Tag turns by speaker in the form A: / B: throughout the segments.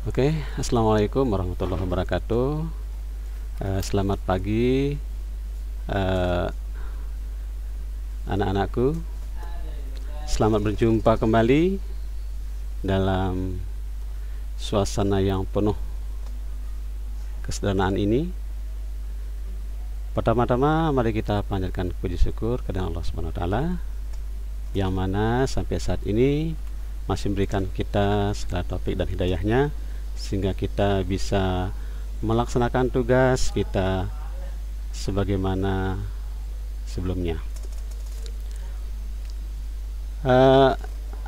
A: Oke, assalamualaikum warahmatullahi wabarakatuh. Selamat pagi, anak-anakku. Selamat berjumpa kembali dalam suasana yang penuh kesederhanaan ini. Pertama-tama mari kita panjatkan puji syukur kepada Allah Subhanahu wa taala yang mana sampai saat ini masih memberikan kita segala taufik dan hidayahnya sehingga kita bisa melaksanakan tugas kita sebagaimana sebelumnya.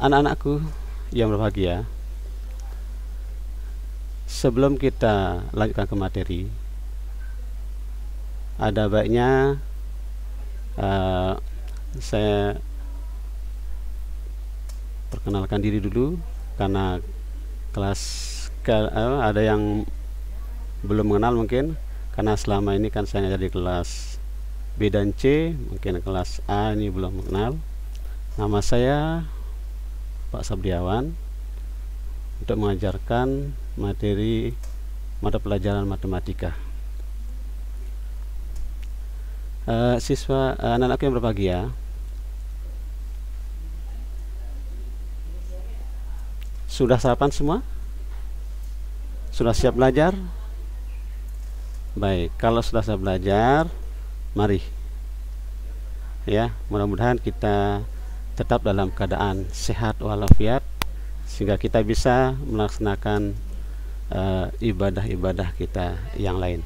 A: Anak-anakku yang berbahagia, sebelum kita lanjutkan ke materi, ada baiknya saya perkenalkan diri dulu, karena ada yang belum mengenal mungkin, karena selama ini kan saya ngajar di kelas B dan C, mungkin kelas A ini belum mengenal. Nama saya Pak Sabriawan, untuk mengajarkan materi mata pelajaran matematika. Siswa anak-anak yang berbahagia, sudah sarapan semua? Sudah siap belajar? Baik, kalau sudah siap belajar, mari ya, mudah-mudahan kita tetap dalam keadaan sehat walafiat sehingga kita bisa melaksanakan ibadah-ibadah kita yang lain.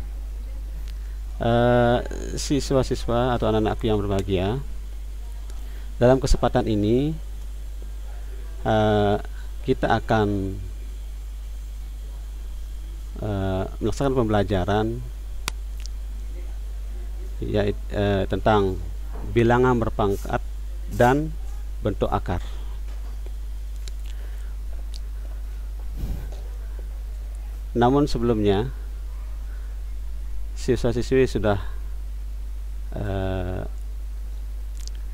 A: Siswa-siswa atau anak-anak yang berbahagia, dalam kesempatan ini kita akan melaksanakan pembelajaran tentang bilangan berpangkat dan bentuk akar. Namun sebelumnya, siswa-siswi sudah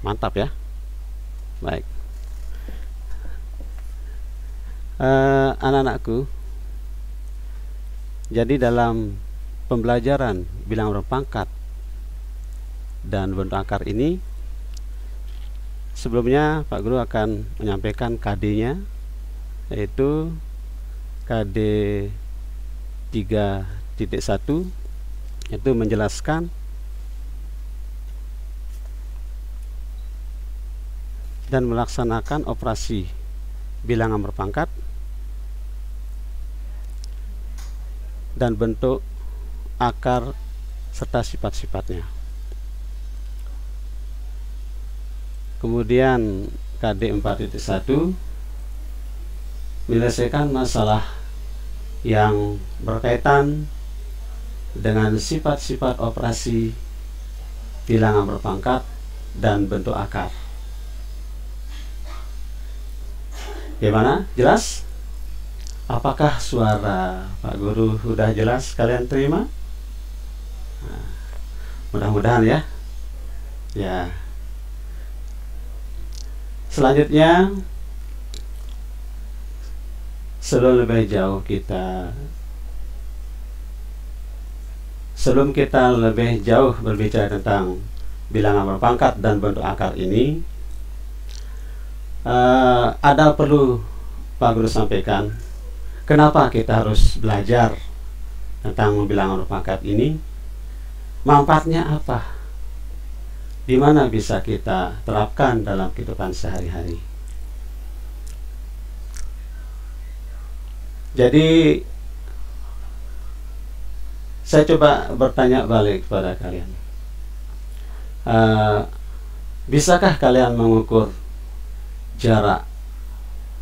A: mantap ya. Baik, anak-anakku, jadi dalam pembelajaran bilangan berpangkat dan bentuk akar ini, sebelumnya Pak Guru akan menyampaikan KD-nya, yaitu KD 3.1, yaitu menjelaskan dan melaksanakan operasi bilangan berpangkat dan bentuk akar serta sifat-sifatnya. Kemudian KD 4.1 menyelesaikan masalah yang berkaitan dengan sifat-sifat operasi bilangan berpangkat dan bentuk akar. Gimana? Jelas? Apakah suara Pak Guru sudah jelas kalian terima? Nah, mudah-mudahan ya. Ya. Selanjutnya, sebelum kita lebih jauh berbicara tentang bilangan berpangkat dan bentuk akar ini, ada perlu Pak Guru sampaikan kenapa kita harus belajar tentang bilangan berpangkat ini, manfaatnya apa, di mana bisa kita terapkan dalam kehidupan sehari-hari. Jadi saya coba bertanya balik kepada kalian, bisakah kalian mengukur jarak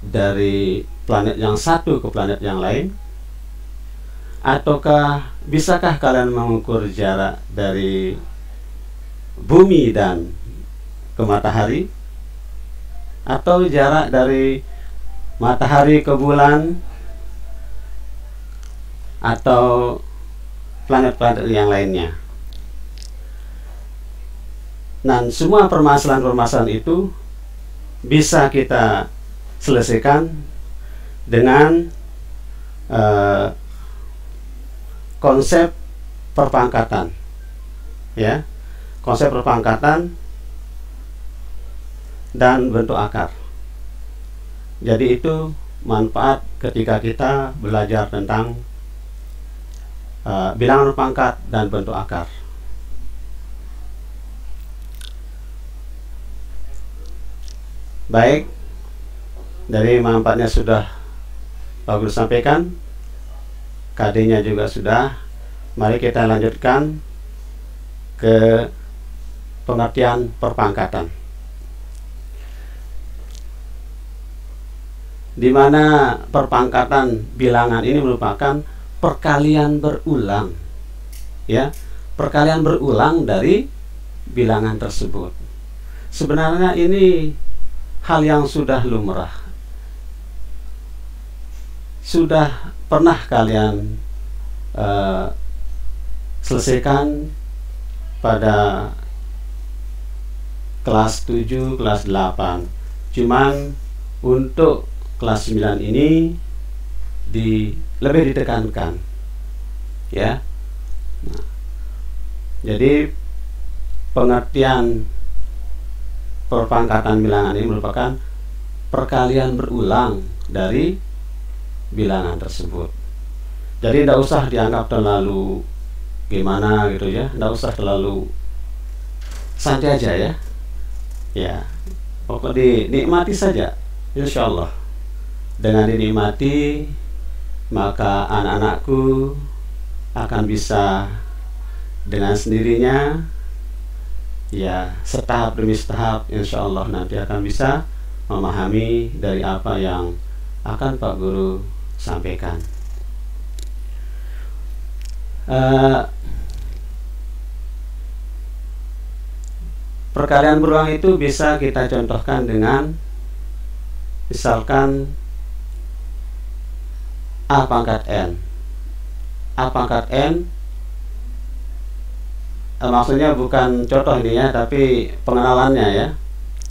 A: dari planet yang satu ke planet yang lain? Ataukah bisakah kalian mengukur jarak dari bumi dan ke matahari? Atau jarak dari matahari ke bulan? Atau planet-planet yang lainnya? Dan semua permasalahan-permasalahan itu bisa kita selesaikan dengan konsep perpangkatan, ya, konsep perpangkatan dan bentuk akar. Jadi itu manfaat ketika kita belajar tentang bilangan berpangkat dan bentuk akar. Baik, dari manfaatnya sudah Pak Guru sampaikan, KD-nya juga sudah. Mari kita lanjutkan ke pengertian perpangkatan, di mana perpangkatan bilangan ini merupakan perkalian berulang, ya, perkalian berulang dari bilangan tersebut. Sebenarnya ini hal yang sudah lumrah, sudah pernah kalian selesaikan pada kelas 7, kelas 8. Cuman untuk kelas 9 ini lebih ditekankan, ya. Nah, jadi pengertian perpangkatan bilangan ini merupakan perkalian berulang dari bilangan tersebut. Jadi tidak usah dianggap terlalu gimana gitu, ya, tidak usah terlalu santai aja, ya. Ya, pokoknya dinikmati saja, insya Allah. Dengan dinikmati, maka anak-anakku akan bisa dengan sendirinya, ya, setahap demi setahap, insya Allah nanti akan bisa memahami dari apa yang akan Pak Guru sampaikan. Perkalian berulang itu bisa kita contohkan dengan misalkan A pangkat N. A pangkat N, maksudnya bukan contoh ini, ya, tapi pengenalannya, ya.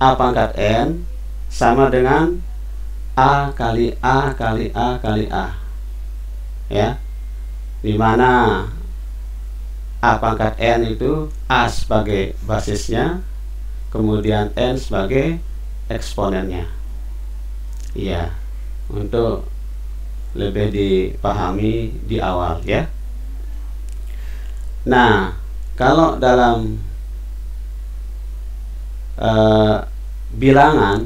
A: A pangkat N sama dengan A kali A kali A kali A, ya, dimana A pangkat N itu A sebagai basisnya, kemudian N sebagai eksponennya, ya, untuk lebih dipahami di awal, ya. Nah, kalau dalam bilangan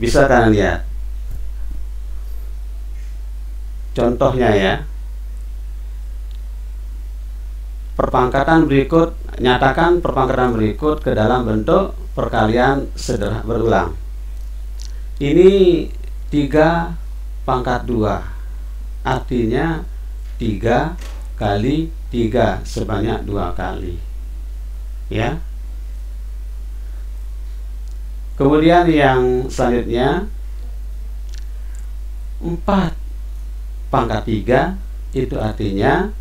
A: bisa kalian lihat contohnya, ya. Perpangkatan berikut, nyatakan perpangkatan berikut ke dalam bentuk perkalian sederhana berulang. Ini 3 pangkat 2, artinya 3 kali 3 sebanyak 2 kali, ya. Kemudian yang selanjutnya 4 pangkat 3, itu artinya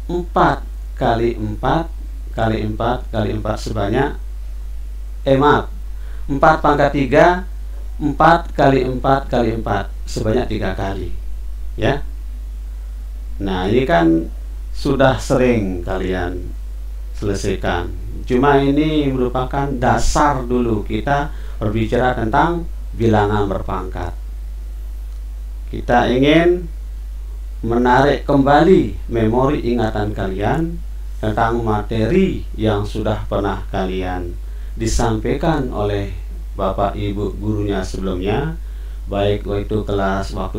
A: 4 kali 4 kali 4 kali 4 sebanyak 4 pangkat 3, 4 kali 4 kali 4 sebanyak 3 kali, ya. Nah, ini kan sudah sering kalian selesaikan. Cuma ini merupakan dasar dulu kita berbicara tentang bilangan berpangkat. Kita ingin menarik kembali memori ingatan kalian tentang materi yang sudah pernah kalian disampaikan oleh Bapak Ibu gurunya sebelumnya, baik waktu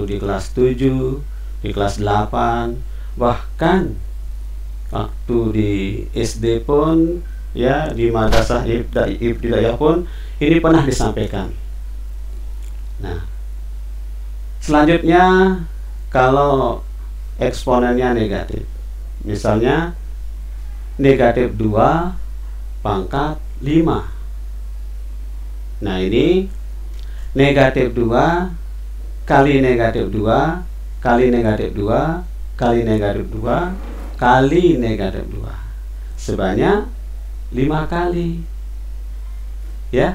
A: di kelas 7, di kelas 8, bahkan waktu di SD pun, ya, di madrasah ibtidaiyah pun ini pernah disampaikan. Nah, selanjutnya kalau eksponennya negatif, misalnya negatif 2 pangkat 5. Nah, ini negatif 2 kali negatif 2 kali negatif 2 kali negatif 2 kali negatif 2 sebanyak 5 kali, ya.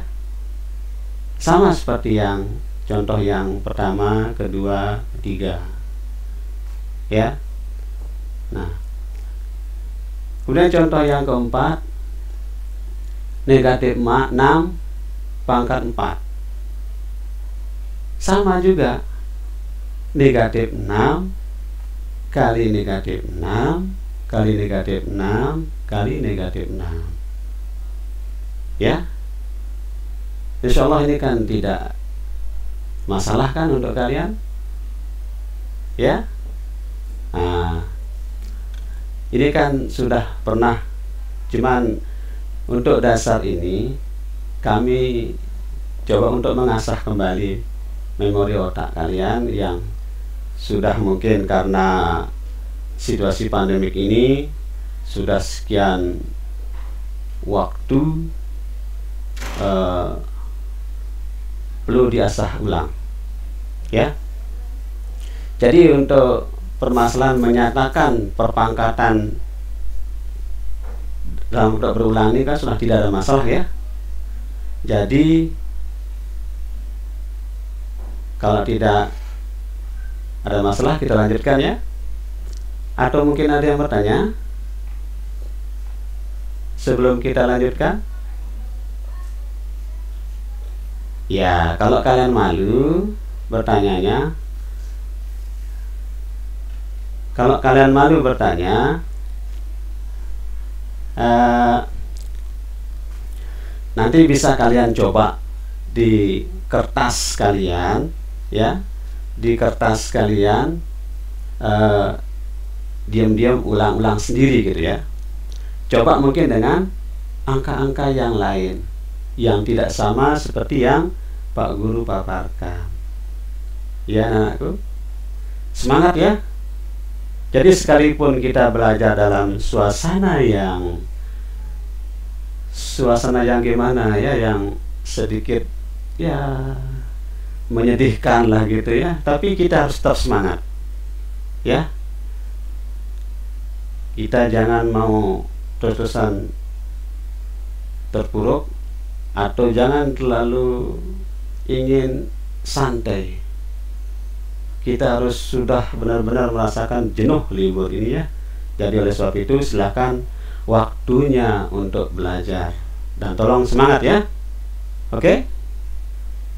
A: Sama seperti yang contoh yang pertama, kedua, ketiga. Ya. Nah, kemudian contoh yang keempat, negatif 6 pangkat 4. Sama juga, negatif 6 kali negatif 6 kali negatif 6 kali negatif 6. Ya, insya Allah ini kan tidak masalah kan untuk kalian? Ya. Nah, ini kan sudah pernah, cuman untuk dasar ini kami coba untuk mengasah kembali memori otak kalian yang sudah mungkin karena situasi pandemik ini sudah sekian waktu perlu diasah ulang. Ya. Jadi untuk permasalahan menyatakan perpangkatan dalam bentuk berulang ini kan sudah tidak ada masalah ya. Jadi kalau tidak ada masalah kita lanjutkan ya. Atau mungkin ada yang bertanya sebelum kita lanjutkan? Ya, kalau kalian malu bertanyanya, kalau kalian malu bertanya, nanti bisa kalian coba di kertas kalian, ya, di kertas kalian diam-diam ulang-ulang sendiri gitu ya. Coba mungkin dengan angka-angka yang lain yang tidak sama seperti yang Pak Guru paparkan. Ya anakku, semangat ya. Jadi sekalipun kita belajar dalam suasana yang gimana ya, yang sedikit ya menyedihkan lah gitu ya, tapi kita harus tetap semangat ya. Kita jangan mau terus-terusan terpuruk atau jangan terlalu ingin santai. Kita harus sudah benar-benar merasakan jenuh libur ini ya. Jadi oleh sebab itu silakan waktunya untuk belajar dan tolong semangat ya. Oke?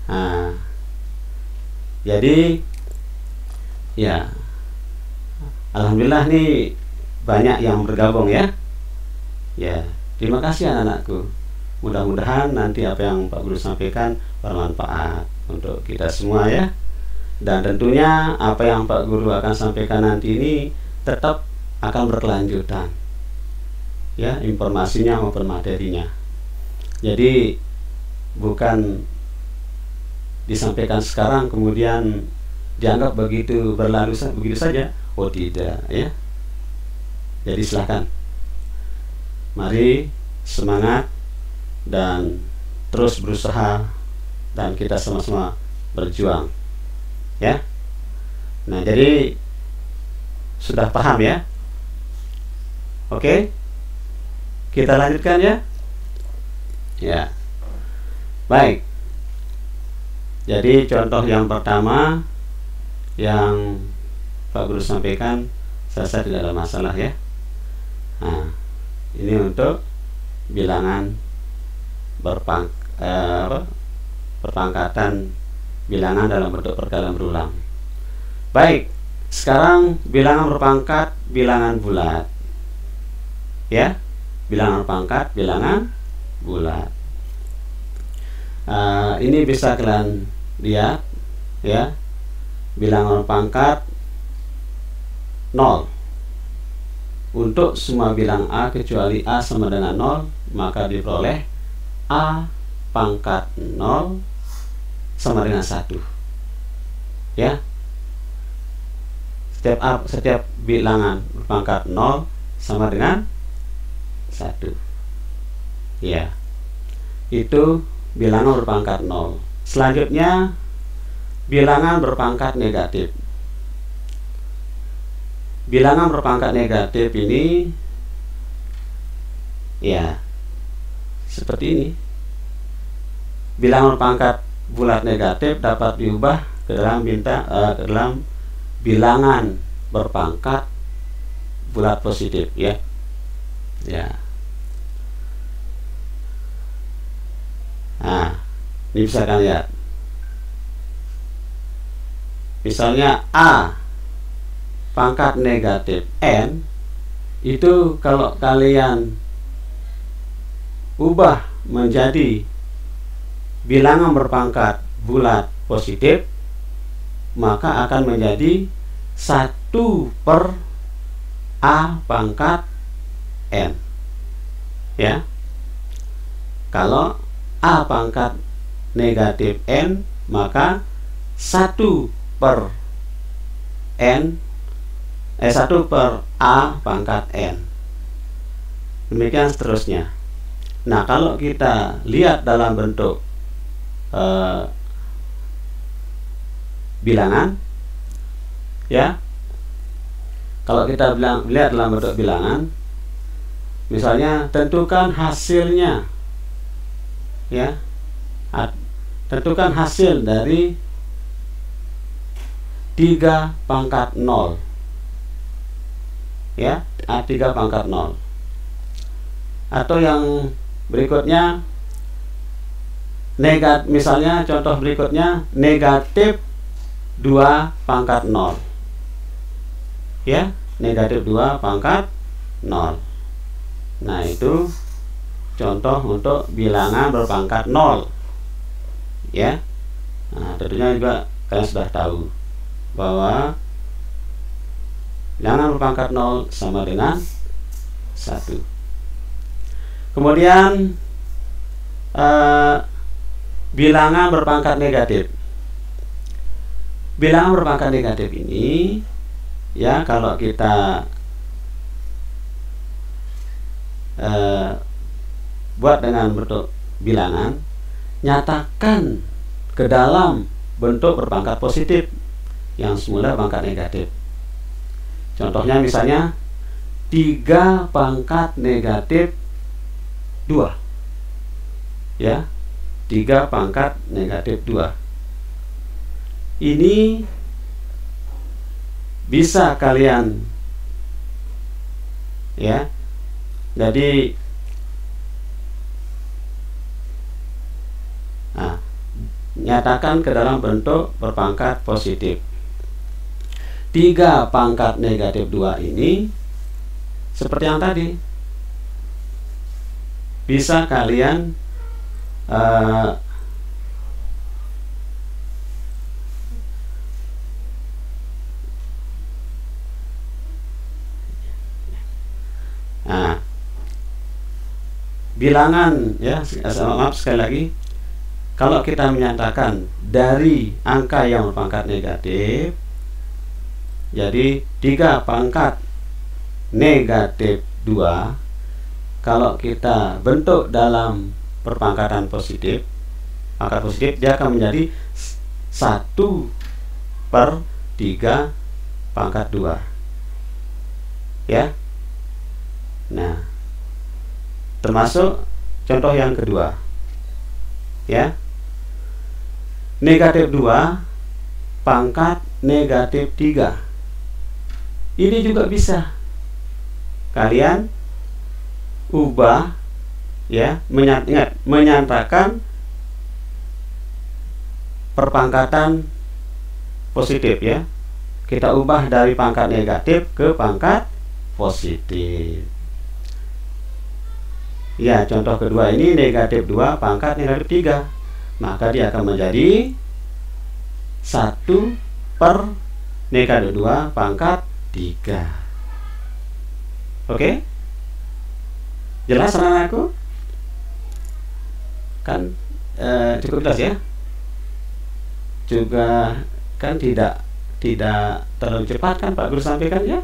A: Nah, jadi ya alhamdulillah nih banyak yang bergabung ya. Ya, terima kasih anak-anakku. Mudah-mudahan nanti apa yang Pak Guru sampaikan bermanfaat untuk kita semua ya. Dan tentunya apa yang Pak Guru akan sampaikan nanti ini tetap akan berkelanjutan ya, informasinya maupun materinya. Jadi bukan disampaikan sekarang kemudian dianggap begitu berlalu begitu saja. Oh tidak ya. Jadi silahkan, mari semangat dan terus berusaha dan kita sama-sama berjuang ya. Nah, jadi sudah paham ya? Oke, kita lanjutkan ya. Ya, baik. Jadi contoh yang pertama yang Pak Guru sampaikan, saya rasa tidak ada masalah ya. Nah, ini untuk bilangan perpangkatan bilangan dalam bentuk perkalian berulang. Baik, sekarang bilangan berpangkat bilangan bulat. Ya, bilangan berpangkat bilangan bulat. Ini bisa kalian lihat ya. Bilangan berpangkat 0. Untuk semua bilang A kecuali A sama dengan 0, maka diperoleh A pangkat 0 sama dengan 1 ya. Setiap bilangan berpangkat 0 sama dengan 1 ya. Itu bilangan berpangkat 0. Selanjutnya bilangan berpangkat negatif. Bilangan berpangkat negatif ini ya seperti ini. Bilangan berpangkat bulat negatif dapat diubah ke dalam bilangan berpangkat bulat positif, ya. Nah, ini bisa kalian lihat. Misalnya A pangkat negatif N, itu kalau kalian ubah menjadi bilangan berpangkat bulat positif, maka akan menjadi 1 per A pangkat N, ya. Kalau A pangkat negatif N, maka 1 per N 1 per A pangkat N, demikian seterusnya. Nah, kalau kita lihat dalam bentuk bilangan, ya, kalau kita lihat dalam bentuk bilangan, misalnya tentukan hasilnya, ya, tentukan hasil dari 3 pangkat 0, ya, A3 pangkat 0. Atau yang berikutnya, misalnya contoh berikutnya negatif 2 pangkat 0, ya, negatif 2 pangkat 0. Nah, itu contoh untuk bilangan berpangkat 0, ya. Nah, tentunya juga kalian sudah tahu bahwa bilangan berpangkat 0 sama dengan 1. Kemudian bilangan berpangkat negatif. Bilangan berpangkat negatif ini, ya, kalau kita buat dengan bentuk bilangan, nyatakan ke dalam bentuk berpangkat positif yang semula pangkat negatif. Contohnya misalnya 3 pangkat negatif 2, ya, 3 pangkat negatif 2. Ini bisa kalian, ya, jadi nyatakan ke dalam bentuk berpangkat positif. 3 pangkat negatif 2 ini seperti yang tadi, bisa kalian bilangan, ya, maaf sekali lagi, kalau kita menyatakan dari angka yang berpangkat negatif, jadi 3 pangkat negatif 2, kalau kita bentuk dalam perpangkatan positif, pangkat positif, dia akan menjadi 1 per 3 pangkat 2, ya. Nah, termasuk contoh yang kedua, ya, negatif 2 pangkat negatif 3. Ini juga bisa kalian ubah, ya, menyatakan perpangkatan positif, ya. Kita ubah dari pangkat negatif ke pangkat positif. Ya, contoh kedua ini negatif 2 pangkat negatif 3, maka dia akan menjadi 1 per negatif 2 pangkat 3. Oke? Jelas anak-anakku? Kan cukup jelas, ya. Juga kan tidak terlalu cepat kan Pak Guru sampaikan, ya.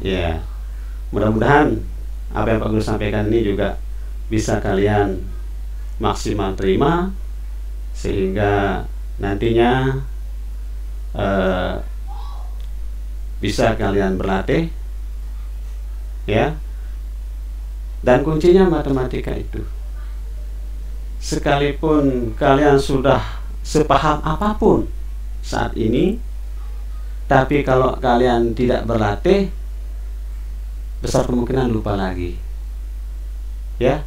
A: Ya. Mudah-mudahan apa yang Pak Guru sampaikan ini juga bisa kalian maksimal terima, sehingga nantinya bisa kalian berlatih, ya. Dan kuncinya matematika itu sekalipun kalian sudah sepaham apapun saat ini, tapi kalau kalian tidak berlatih, besar kemungkinan lupa lagi. Ya,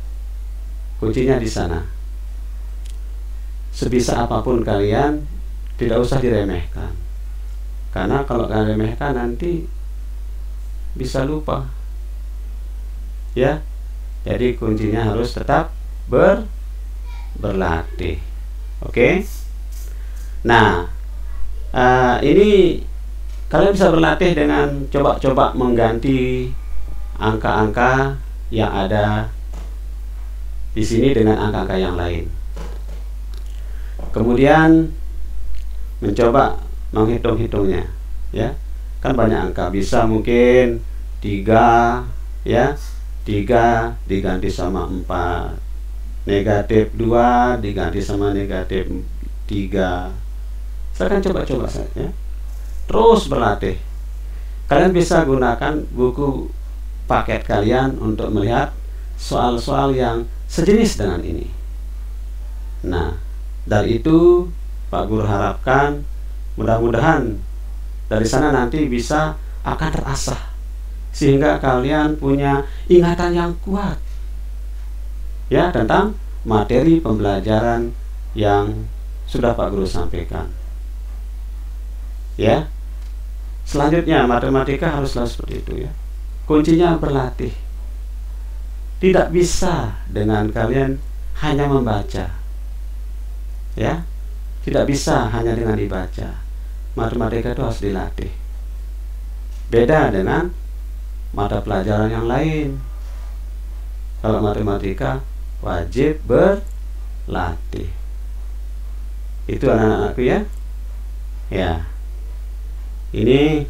A: kuncinya di sana. Sebisa apapun kalian, tidak usah diremehkan. Karena kalau kalian remehkan nanti bisa lupa. Ya, jadi kuncinya harus tetap berlatih. Oke. Nah, ini kalian bisa berlatih dengan coba-coba mengganti angka-angka yang ada di sini dengan angka-angka yang lain. Kemudian mencoba menghitung-hitungnya, ya. Kan banyak angka, bisa mungkin 3, ya. 3 diganti sama 4, negatif 2 diganti sama negatif 3. Silahkan coba-coba saja. Terus berlatih. Kalian bisa gunakan buku paket kalian untuk melihat soal-soal yang sejenis dengan ini. Nah, dari itu Pak Guru harapkan mudah-mudahan dari sana nanti bisa akan terasah, sehingga kalian punya ingatan yang kuat, ya, tentang materi pembelajaran yang sudah Pak Guru sampaikan. Ya, selanjutnya matematika haruslah seperti itu, ya. Kuncinya berlatih. Tidak bisa dengan kalian hanya membaca, ya. Tidak bisa hanya dengan dibaca. Matematika itu harus dilatih. Beda dengan mata pelajaran yang lain. Kalau matematika wajib berlatih. Itu anak-anakku, ya. Ya. Ini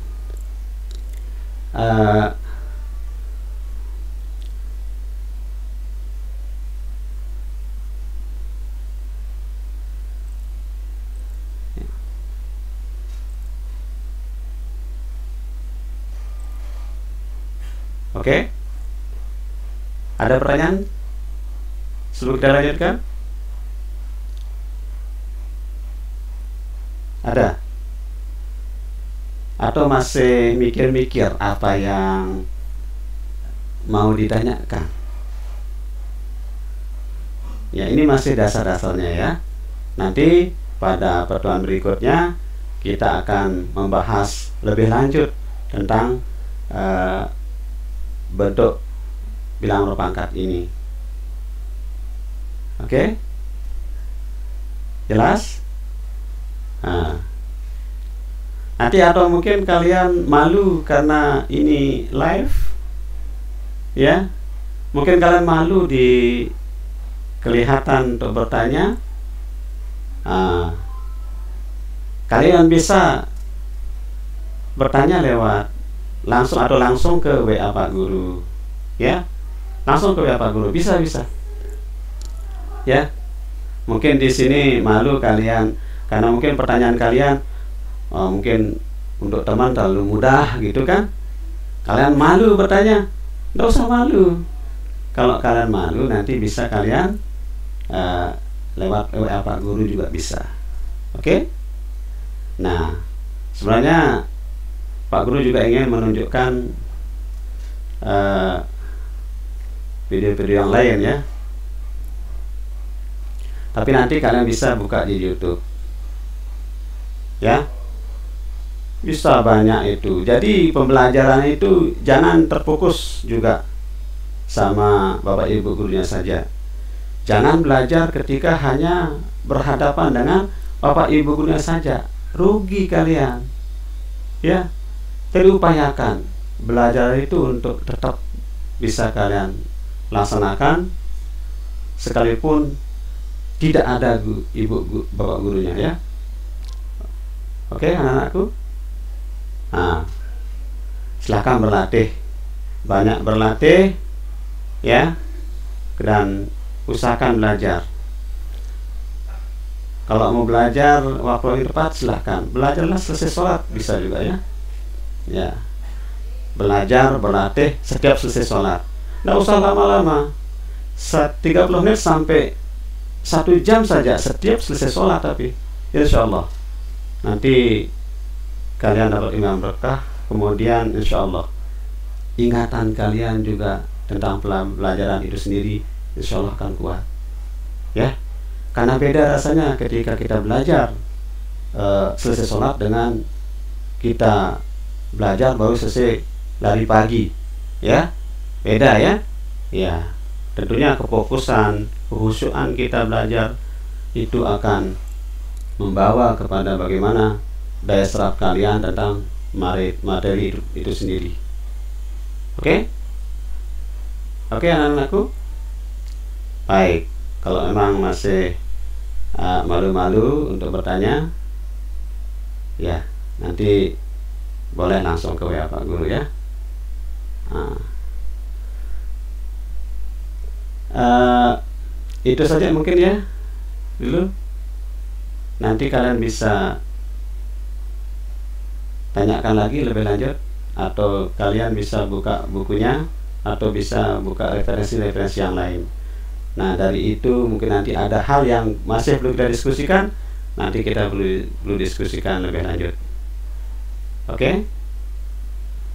A: oke. Ada pertanyaan sebelum kita lanjutkan? Ada? Atau masih mikir-mikir apa yang mau ditanyakan? Ya, ini masih dasar-dasarnya, ya. Nanti pada pertemuan berikutnya kita akan membahas lebih lanjut tentang bentuk bilangan berpangkat ini. Oke? Jelas? Nah, nanti atau mungkin kalian malu karena ini live, ya. Mungkin kalian malu di kelihatan untuk bertanya. Kalian bisa bertanya lewat langsung ke WA Pak Guru, ya. Langsung ke WA Pak Guru, bisa. Ya. Mungkin di sini malu kalian karena mungkin pertanyaan kalian mungkin untuk teman terlalu mudah gitu kan. Kalian malu bertanya. Nggak usah malu. Kalau kalian malu nanti bisa kalian lewat WA Pak Guru juga bisa. Oke? Nah, sebenarnya Pak Guru juga ingin menunjukkan video-video yang lain, ya. Tapi nanti kalian bisa buka di YouTube, ya. Bisa banyak itu. Jadi pembelajaran itu jangan terfokus juga sama Bapak Ibu gurunya saja. Jangan belajar ketika hanya berhadapan dengan Bapak Ibu gurunya saja. Rugi kalian, ya. Jadi upayakan belajar itu untuk tetap bisa kalian laksanakan sekalipun tidak ada bapak gurunya, ya. Oke, anak-anakku. Nah, silahkan berlatih, banyak berlatih, ya, dan usahakan belajar. Kalau mau belajar waktu yang tepat, silahkan belajarlah selesai sholat, bisa juga, ya. Ya, belajar, berlatih setiap selesai sholat. Nggak usah lama-lama, 30 menit sampai 1 jam saja setiap selesai sholat, tapi insya Allah nanti kalian dapat imam berkah. Kemudian insya Allah ingatan kalian juga tentang pelajaran itu sendiri insya Allah akan kuat, ya. Karena beda rasanya ketika kita belajar selesai sholat dengan kita belajar baru selesai dari pagi, ya. Beda, ya. Ya, tentunya kefokusan, kehusyuan kita belajar itu akan membawa kepada bagaimana daya serap kalian tentang materi itu sendiri. Oke? Oke, anak-anakku. Baik, kalau memang masih malu-malu untuk bertanya, ya nanti boleh langsung ke WA Pak Guru, ya. Itu saja mungkin, ya, dulu. Nanti kalian bisa tanyakan lagi lebih lanjut, atau kalian bisa buka bukunya, atau bisa buka referensi-referensi yang lain. Nah, dari itu mungkin nanti ada hal yang masih belum kita diskusikan, nanti kita perlu diskusikan lebih lanjut. Oke?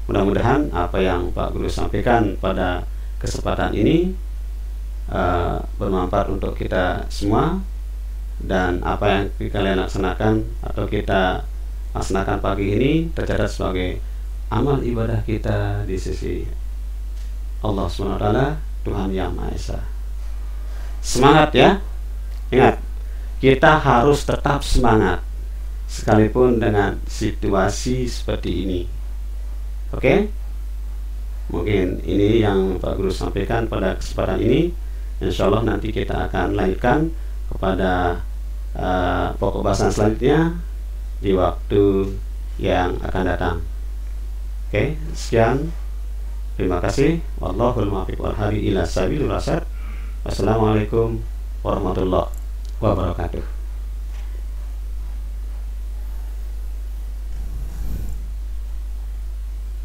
A: Mudah-mudahan apa yang Pak Guru sampaikan pada kesempatan ini bermanfaat untuk kita semua, dan apa yang kalian laksanakan atau kita laksanakan pagi ini tercatat sebagai amal ibadah kita di sisi Allah SWT, Tuhan Yang Maha Esa. Semangat, ya. Ingat, kita harus tetap semangat sekalipun dengan situasi seperti ini. Oke? Mungkin ini yang Pak Guru sampaikan pada kesempatan ini. Insya Allah nanti kita akan lanjutkan kepada pokok bahasan selanjutnya di waktu yang akan datang. Oke, sekian. Terima kasih. Wallahul muwaffiq wal hadi ila sabilir rasyad. Wassalamualaikum warahmatullahi wabarakatuh.